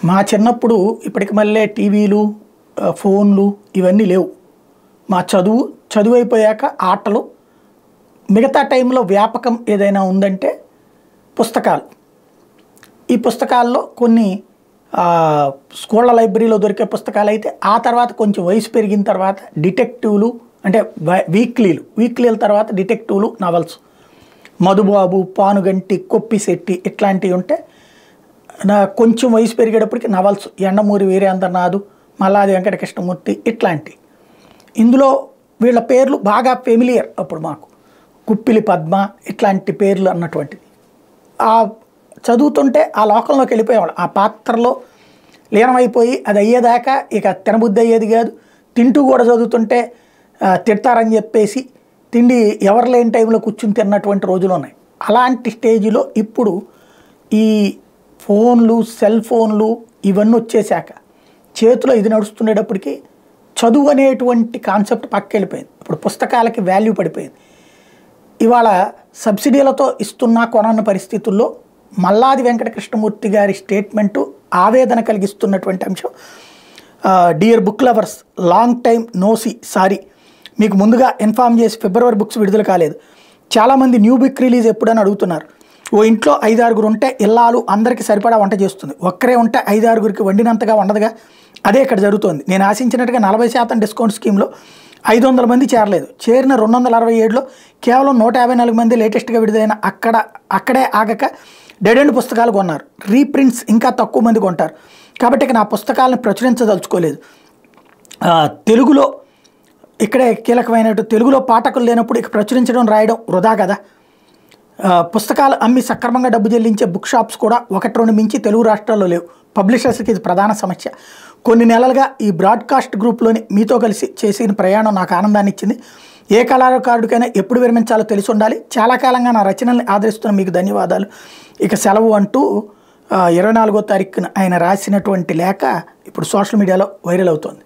మా చిన్నప్పుడు ఇప్పటికి మళ్ళీ టీవీలు, ఫోన్లు ఇవన్నీ లేవు. మా చదువు అయిపోయాక ఆటలు, మిగతా టైంలో వ్యాపకం ఏదైనా ఉందంటే పుస్తకాలు. ఈ పుస్తకాల్లో కొన్ని స్కూళ్ళ లైబ్రరీలో దొరికే పుస్తకాలు అయితే, ఆ తర్వాత కొంచెం వయసు పెరిగిన తర్వాత డిటెక్టివ్లు, అంటే వీక్లీల తర్వాత డిటెక్టివ్లు, నవల్స్, మధుబాబు, పానుగంటి, కొప్పిశెట్టి ఇట్లాంటివి ఉంటే, కొంచెం వయసు పెరిగేటప్పటికి నవల్స్, ఎండమూరి వీరేంద్రనాథ్, మల్లాది వెంకటకృష్ణమూర్తి ఇట్లాంటివి. ఇందులో వీళ్ళ పేర్లు బాగా ఫెమిలియర్ అప్పుడు మాకు. కుప్పిలి పద్మ ఇట్లాంటి పేర్లు అన్నటువంటిది. ఆ చదువుతుంటే ఆ లోకంలోకి వెళ్ళిపోయేవాళ్ళు. ఆ పాత్రలో లీనమైపోయి అది అయ్యేదాకా ఇక తినబుద్ధి అయ్యేది కాదు. తింటూ కూడా చదువుతుంటే తిడతారని చెప్పేసి తిండి ఎవరు లేని టైంలో కూర్చుని తిన్నటువంటి రోజులు ఉన్నాయి. అలాంటి స్టేజ్లో ఇప్పుడు ఈ ఫోన్లు, సెల్ ఫోన్లు ఇవన్నీ వచ్చేసాక చేతిలో ఇది నడుస్తుండేటప్పటికి చదువు అనేటువంటి కాన్సెప్ట్ పక్కెళ్ళిపోయింది. ఇప్పుడు పుస్తకాలకి వాల్యూ పడిపోయింది. ఇవాళ సబ్సిడీలతో ఇస్తున్న కొనన్న పరిస్థితుల్లో మల్లాది వెంకటకృష్ణమూర్తి గారి స్టేట్మెంటు ఆవేదన కలిగిస్తున్నటువంటి అంశం. Dear book lovers, long time no see sorry, మీకు ముందుగా ఇన్ఫామ్ చేసి ఫిబ్రవరి బుక్స్ విడుదల కాలేదు. చాలామంది న్యూ బుక్ రిలీజ్ ఎప్పుడని అడుగుతున్నారు. ఓ ఇంట్లో 5-6 ఉంటే ఇల్లాలు అందరికీ సరిపడా వంట చేస్తుంది. ఒక్కరే ఉంటే 5-6కి వండినంతగా వండదుగా. అదే ఇక్కడ జరుగుతోంది. నేను ఆశించినట్టుగా 40% డిస్కౌంట్ స్కీమ్లో 500 మంది చేరలేదు. చేరిన 267లో కేవలం 154 మంది లేటెస్ట్గా విడుదలైన అక్కడే ఆగక డెడ్ ఎండ్ పుస్తకాలు కొన్నారు. రీప్రింట్స్ ఇంకా తక్కువ మంది కొంటారు. కాబట్టి ఇక నా పుస్తకాలను ప్రచురించదలుచుకోలేదు. తెలుగులో ఇక్కడే కీలకమైనట్టు, తెలుగులో పాఠకులు లేనప్పుడు ఇక ప్రచురించడం, రాయడం వృధా కదా. పుస్తకాలు అమ్మి సక్రమంగా డబ్బు చెల్లించే బుక్ షాప్స్ కూడా 1-2 మించి తెలుగు రాష్ట్రాల్లో లేవు. పబ్లిషర్స్కి ఇది ప్రధాన సమస్య. కొన్ని నెలలుగా ఈ బ్రాడ్కాస్ట్ గ్రూప్లోని మీతో కలిసి చేసిన ప్రయాణం నాకు ఆనందాన్ని ఇచ్చింది. ఏ కళాకారుడికైనా ఎప్పుడు విరమించాలో తెలిసి ఉండాలి. చాలా కాలంగా నా రచనల్ని ఆదరిస్తున్న మీకు ధన్యవాదాలు. ఇక సెలవు అంటూ 24వ తారీఖున ఆయన రాసినటువంటి లేఖ ఇప్పుడు సోషల్ మీడియాలో వైరల్ అవుతోంది.